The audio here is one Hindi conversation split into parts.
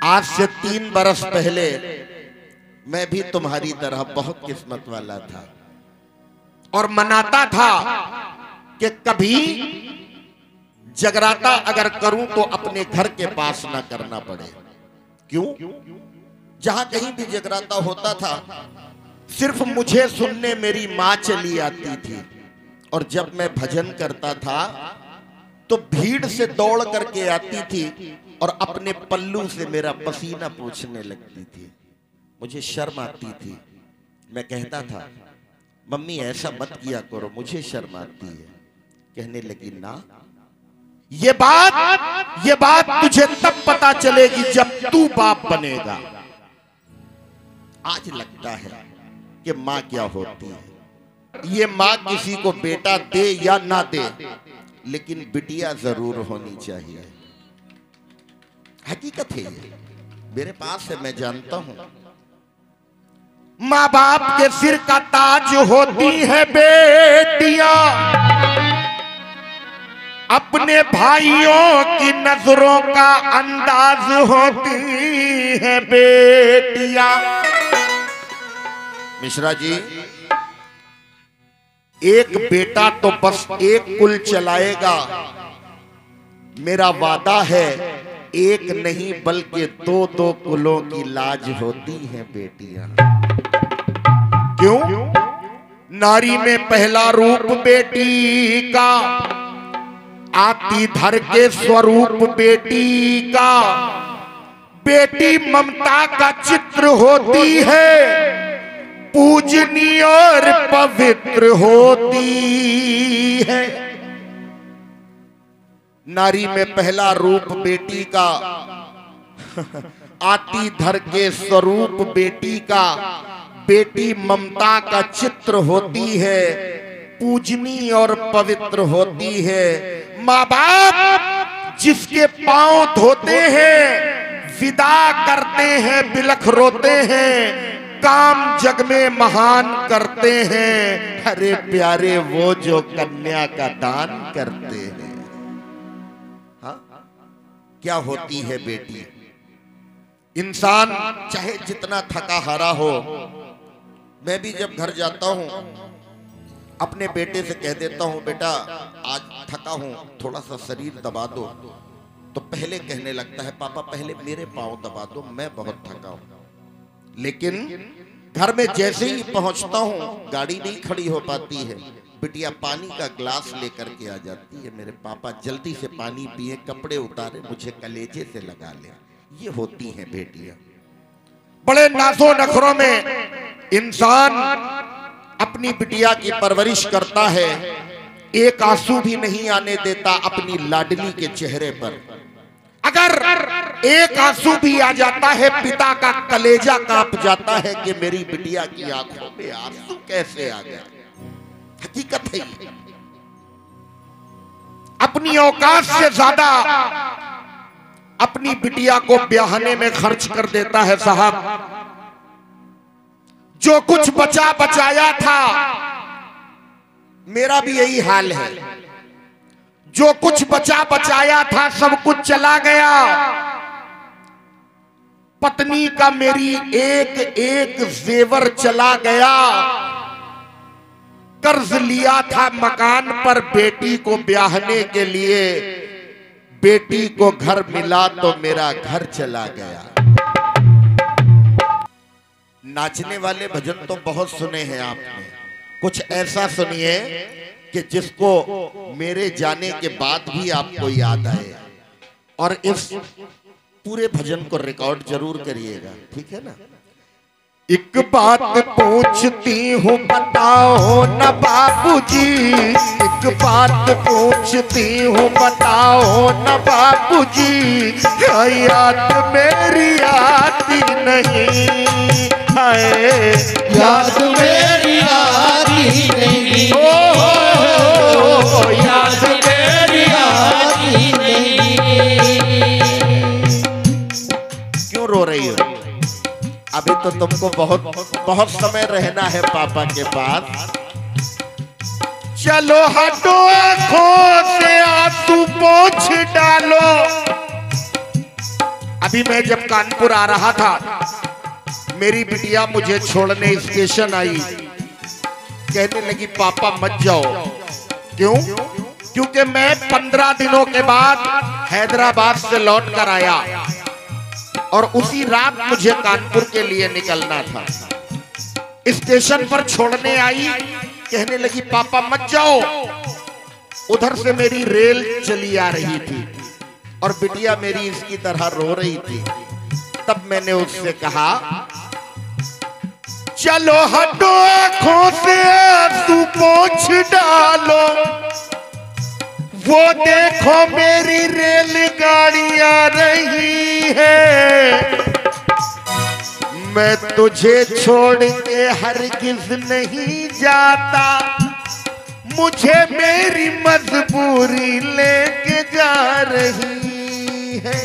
आज से 3 बरस पहले मैं भी तुम्हारी तरह बहुत किस्मत वाला था और मनाता था कि कभी जगराता अगर करूं तो अपने घर के पास ना करना पड़े। क्यों? जहां कहीं भी जगराता होता था सिर्फ मुझे सुनने मेरी मां चली आती थी, और जब मैं भजन करता था तो भीड़ से दौड़ करके आती थी और अपने पल्लू से मेरा पसीना पोंछने लगती थी। मुझे शर्म आती थी। मैं कहता था मम्मी ऐसा मत किया करो, मुझे शर्म आती है। कहने लगी ना, ये बात तुझे तब पता चलेगी जब तू बाप बनेगा। आज लगता है कि मां क्या होती है। ये मां किसी को बेटा दे या ना दे, लेकिन बिटिया जरूर होनी चाहिए। हकीकत है ये, मेरे पास है, मैं जानता हूं। माँ बाप के सिर का ताज होती है बेटियां, अपने भाइयों की नजरों का अंदाज होती है बेटियां। मिश्रा जी, एक बेटा तो बस एक कुल चलाएगा। मेरा वादा है एक नहीं बल्कि 2-2 कुलों की लाज होती है बेटियां। क्यों? नारी में पहला रूप बेटी का, आती धर के स्वरूप बेटी का। बेटी ममता का चित्र होती है, पूजनीय और पवित्र होती है। नारी में पहला रूप बेटी का, आती धर के स्वरूप बेटी का। बेटी ममता का चित्र होती है, पूजनीय और पवित्र होती है। माँ बाप जिसके पांव धोते हैं, विदा करते हैं, बिलख रोते हैं, काम जग में महान करते हैं। अरे प्यारे वो जो कन्या का दान करते हैं। हाँ, क्या होती है बेटी। इंसान चाहे जितना थका हारा हो, मैं भी जब घर जाता हूं अपने बेटे से कह देता हूं बेटा आज थका हूं, थोड़ा सा शरीर दबा दो, तो पहले कहने लगता है पापा पहले मेरे पांव दबा दो, मैं बहुत थका हूं। लेकिन घर में जैसे ही पहुंचता हूं गाड़ी नहीं खड़ी हो पाती है, बिटिया पानी का ग्लास लेकर के आ जाती है। मेरे पापा जल्दी से पानी पिए, कपड़े उतारे, मुझे कलेजे से लगा ले। ये होती हैं बेटियां। बड़े नाज़ो नखरों में इंसान अपनी बिटिया की परवरिश करता है, एक आंसू भी नहीं आने देता अपनी लाडली के चेहरे पर। अगर एक आंसू भी आ जाता है पिता का कलेजा कांप जाता है कि मेरी बिटिया की आंखों में आंसू कैसे आ गया। हकीकत है ये। अपनी औकात से ज्यादा अपनी बिटिया को ब्याहने में खर्च कर देता है साहब। जो कुछ बचा बचाया था, मेरा भी यही हाल है। जो कुछ बचा बचाया था सब कुछ चला गया। पत्नी का मेरी एक एक जेवर चला गया। कर्ज लिया था मकान पर बेटी को ब्याहने के लिए, बेटी को घर मिला तो मेरा घर चला गया। नाचने वाले भजन तो बहुत सुने हैं आपने, कुछ ऐसा सुनिए कि जिसको मेरे जाने के बाद भी आपको याद आए, और इस पूरे भजन को रिकॉर्ड जरूर करिएगा, ठीक है ना। एक बात पूछती हूँ बताओ न बाबूजी, एक बात पूछती हूँ बताओ न बाबूजी, याद मेरी आती नहीं है, याद मेरी आती नहीं, याद मेरी आती नहीं। क्यों रो रही हो? अभी तो तुमको बहुत समय रहना है पापा के पास। चलो हटो आंखों से आंसू पोंछ डालो, अभी मैं जब कानपुर आ रहा था, मेरी बिटिया मुझे छोड़ने स्टेशन आई, कहने लगी पापा मत जाओ। क्यों? क्योंकि मैं 15 दिनों के बाद हैदराबाद से लौट कर आया और उसी रात मुझे कानपुर के लिए निकलना था। स्टेशन पर छोड़ने आई, कहने लगी पापा मत जाओ। उधर से मेरी रेल चली आ रही थी और बिटिया मेरी इसकी तरह रो रही थी। तब मैंने उससे कहा चलो हटो आंखों से आंसू पोंछ डालो, वो देखो मेरी रेलगाड़ी आ रही है। मैं तुझे छोड़ के हरगिज नहीं जाता, मुझे मेरी मजबूरी लेके जा रही है।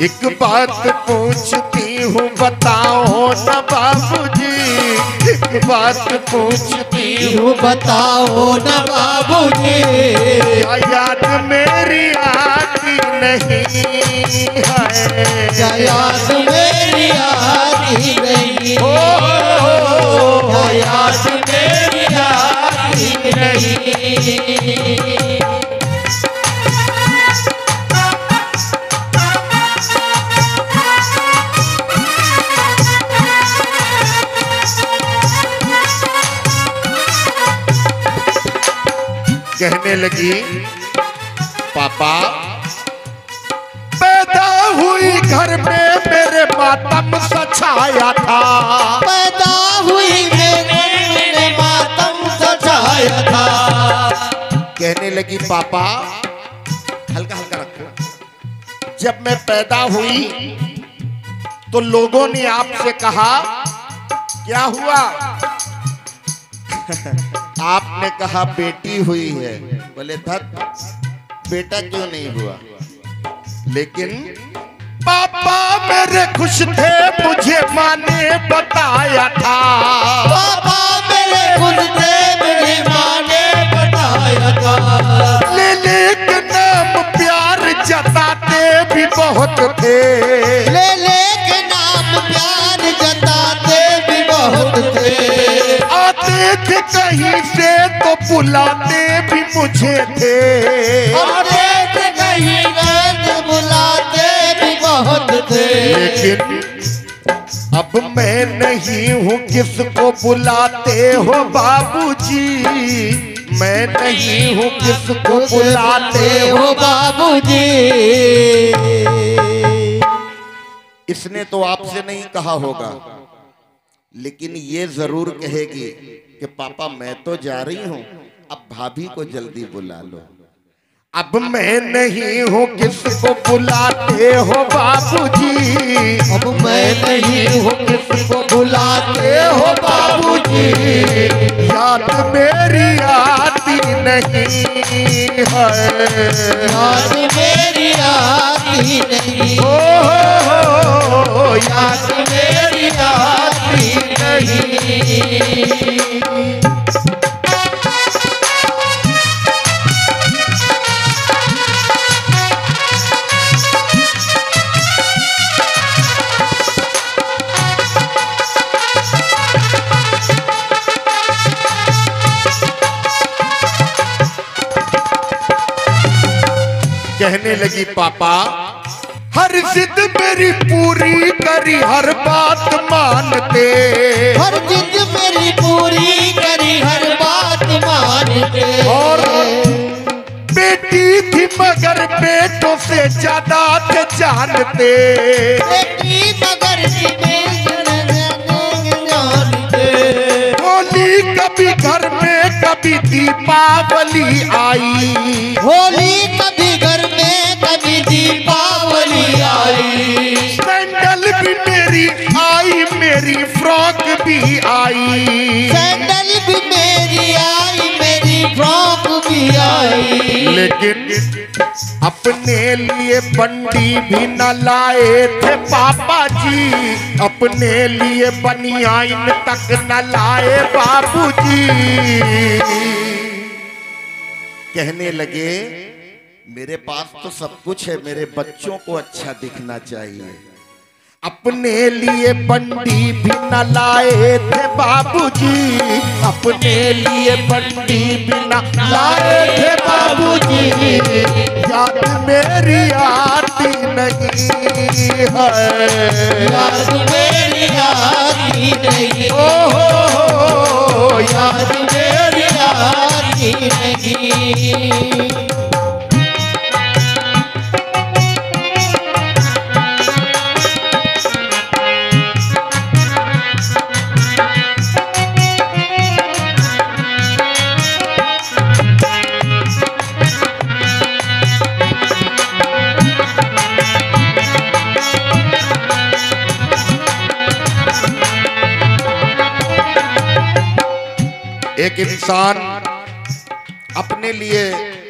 एक बात पूछती हूँ बताओ ना बाबूजी, एक बात पूछती हूँ बताओ ना बाबूजी, क्या याद मेरी आती नहीं है? क्या याद मेरी आती नहीं? क्या याद मेरी आती नहीं? कहने लगी पापा पैदा हुई घर में मेरे मातम सा छाया था, पैदा हुई मेरे मातम सा छाया था। कहने लगी पापा हल्का हल्का रखो, जब मैं पैदा हुई तो लोगों ने आपसे कहा क्या हुआ? आपने कहा बेटी हुई है। बोले धत बेटा क्यों नहीं हुआ? लेकिन पापा मेरे खुश थे, मुझे माँ ने बताया था। पापा मेरे खुश थे, मेरी माँ ने बताया था। लेले के नाम प्यार जताते भी बहुत थे, लेले के नाम प्यार जताते भी बहुत थे। आते थे कहीं से तो बुलाते भी मुझे थे, आते थे कहीं से बुलाते भी बहुत थे। लेकिन अब मैं नहीं हूँ किसको बुलाते हो बाबूजी, मैं नहीं हूँ किसको बुलाते हो। बाबूजी। इसने तो आपसे नहीं कहा होगा, लेकिन ये जरूर कहेगी कि पापा मैं तो जा रही हूँ, अब भाभी को जल्दी बुला लो। अब मैं नहीं हूँ किसको बुलाते हो बाबूजी, अब मैं नहीं हूँ किसको बुलाते हो बाबूजी। याद मेरी आती नहीं है, याद मेरी आती नहीं। ओ याद मेरी आती नहीं। कहने लगी पापा हर जिद मेरी पूरी करी, हर बात मानते, हर जिद मेरी पूरी करी, हर बात मानते। और बेटी थी मगर बेटों से ज्यादा थे जानते, बेटी मगर जानते। होली कभी घर में कभी दीपावली आई, होली कभी घर में कभी दीपावली आई। सैंडल भी मेरी आई, मेरी फ्रॉक भी आई, सैंडल भी मेरी आई, मेरी फ्रॉक भी आई। लेकिन अपने लिए बंडी भी न लाए थे पापा जी, अपने लिए बनियाइन तक न लाए बाबूजी। कहने लगे मेरे पास तो सब कुछ है, मेरे बच्चों को अच्छा दिखना चाहिए। अपने लिए बंडी भी न लाए थे बाबूजी, अपने लिए बंडी भी न लाए थे बाबूजी, याद मेरी आती नहीं है, याद मेरी आती नहीं, ओहो याद मेरी आती नहीं। एक इंसान अपने लिए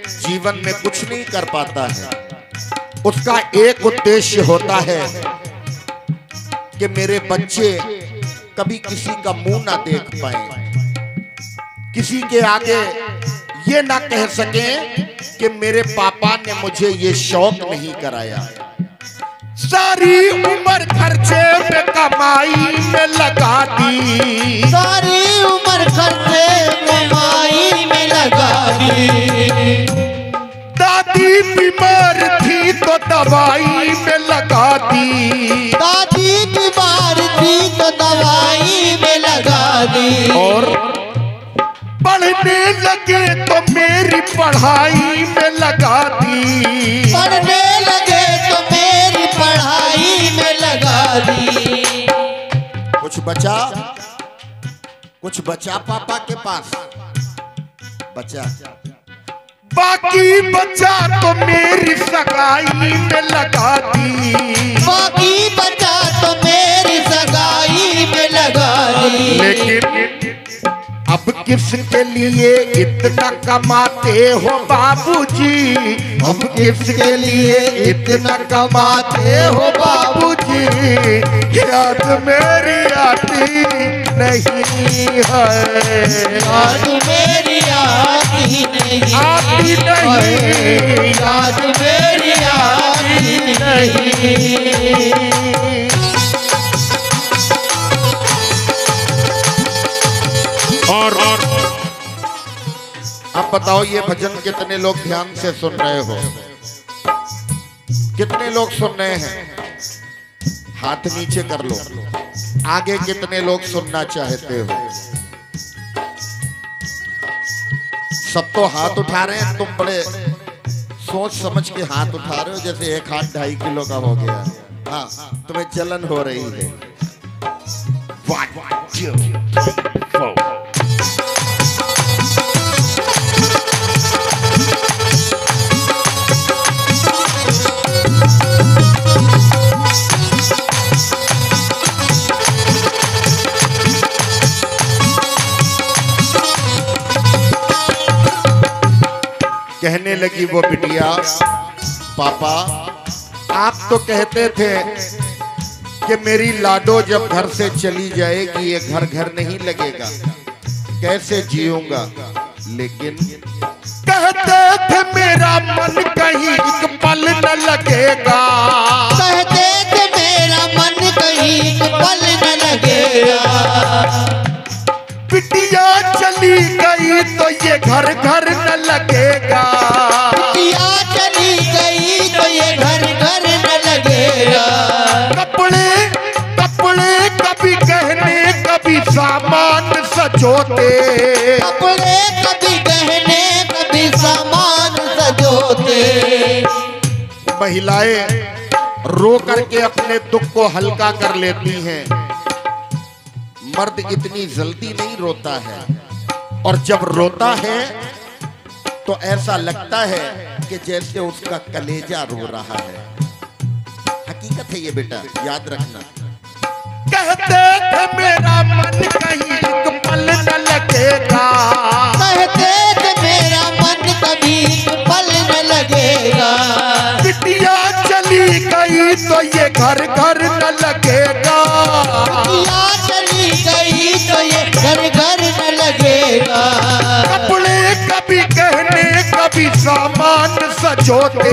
जीवन में कुछ नहीं कर पाता है, उसका एक उद्देश्य होता है कि मेरे बच्चे कभी किसी का मुंह ना देख पाए, किसी के आगे ये ना कह सकें कि मेरे पापा ने मुझे ये शौक नहीं कराया। सारी उम्र खर्चे में कमाई में लगा दी, सारी उम्र खर्चे कमाई में लगा दी, दादी बीमार थी तो दवाई में लगा दी, दादी बीमार थी तो दवाई में लगा दी, और पढ़ने लगे तो मेरी पढ़ाई में लगा दी, पढ़ने लगे तो मेरी पढ़ाई में लगा दी। कुछ बचा, कुछ बचा पापा के पास बचा, बाकी बचा तो मेरी सगाई में लगा दी, बाकी बचा तो मेरी सगाई में लगा दी। लेकिन अब किसके लिए इतना कमाते हो बाबूजी, अब किसके लिए इतना कमाते हो बाबूजी, याद मेरी आती नहीं है, याद मेरी आती नहीं, आती नहीं, याद मेरी आती नहीं। और अब बताओ ये भजन कितने लोग ध्यान से सुन रहे हो, कितने लोग सुन रहे हैं? हाथ नीचे कर लो। आगे कितने लोग सुनना चाहते हो? सब तो हाथ उठा रहे हैं, तुम बड़े सोच समझ के हाथ उठा रहे हो जैसे एक हाथ 2.5 किलो का हो गया। हाँ, तुम्हें जलन हो रही है। 1 2 3 4 कहने लगी वो बिटिया, पापा आप तो कहते थे कि मेरी लाडो जब घर से चली जाएगी ये घर घर नहीं लगेगा, कैसे जीऊंगा, लेकिन कहते थे मेरा मन कहीं एक पल न लगेगा, कहते थे मेरा मन कहीं एक पल न लगेगा, बिटिया चली गई तो ये घर घर न लगेगा, बिटिया चली गई तो ये घर घर न लगेगा, कपड़े कपड़े कभी गहने कभी सामान सजोते, कपड़े कभी गहने कभी सामान सजोते। महिलाएं रो करके अपने दुख को हल्का कर लेती हैं, मर्द इतनी जल्दी नहीं रोता है, और जब रोता है तो ऐसा लगता है कि जैसे उसका कलेजा रो रहा है। हकीकत है ये बेटा, याद रखना। कहते थे मेरा मन कहीं एक पल न लगेगा, कहते थे मेरा मन कभी एक पल न लगेगा, बिटिया चली गई तो ये घर घर न लगेगा, बिटिया चली गई तो ये घर घर न लगेगा, कपड़े कभी गहने कभी सामान सजोते,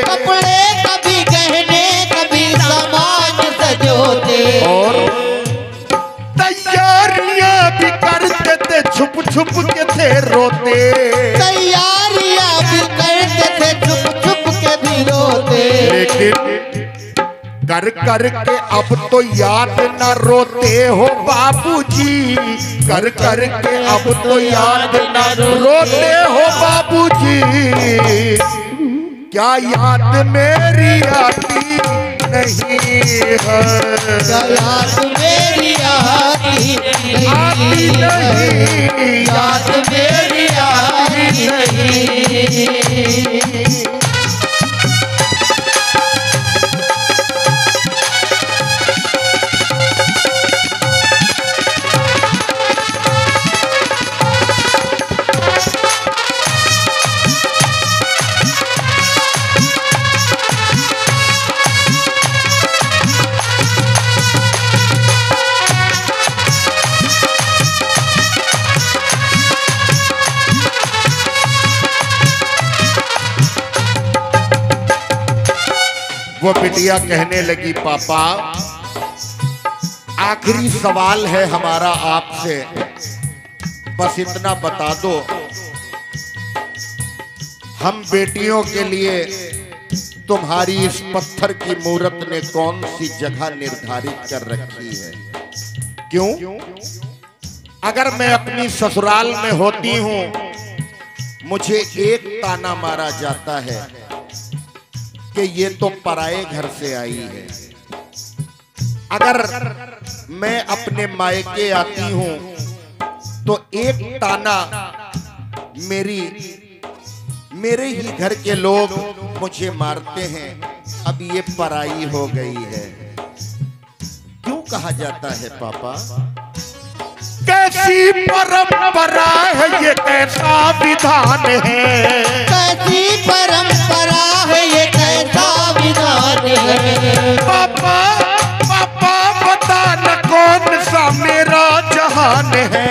कपड़े कभी गहने कभी सामान सजोते, और तैयारियां भी करते थे, छुप छुप के थे रोते, तैयारियां भी करते थे, छुप छुप के भी रोते। लेकिन कर कर के अब तो याद न रोते हो बाबूजी, कर कर के अब तो याद न रोते हो बाबूजी, क्या याद मेरी आती नहीं है, क्या याद मेरी आती आती नहीं, याद मेरी आती नहीं। वो बिटिया कहने लगी, पापा आखिरी सवाल है हमारा आपसे, बस इतना बता दो, हम बेटियों के लिए तुम्हारी इस पत्थर की मूरत ने कौन सी जगह निर्धारित कर रखी है? क्यों? अगर मैं अपनी ससुराल में होती हूं, मुझे एक ताना मारा जाता है कि ये तो पराये घर से आई है। अगर मैं अपने मायके आती हूं तो एक ताना मेरे ही घर के लोग मुझे मारते हैं, अब ये पराई हो गई है। क्यों कहा जाता है पापा? कैसी परंपरा है ये, कैसा विधान है, कैसी परंपरा है ये, कैसा विधान है। पापा पापा बता न कौन सा मेरा जहान है,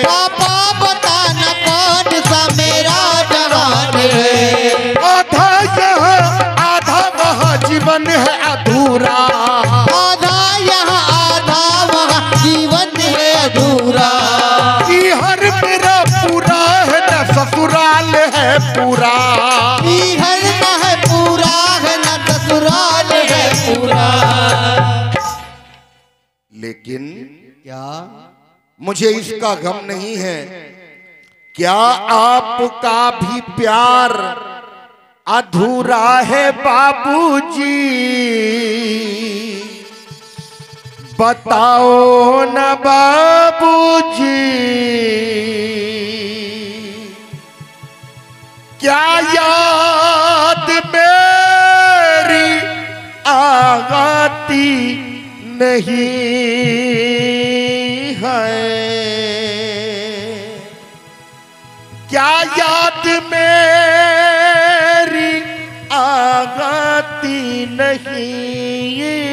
पापा बता न कौन सा मेरा जहान है। आधा यहाँ आधा वहाँ जीवन है अधूरा, आधा यहाँ आधा वहाँ जीवन है अधूरा। हर मेरा पूरा है न ससुराल है पूरा, हर न है पूरा है न ससुराल है पूरा। लेकिन क्या मुझे इसका गम नहीं है, क्या आपका भी प्यार अधूरा है बाबूजी? बताओ न बाबूजी, क्या याद मेरी आती नहीं है? क्या याद मेरी आती नहीं है?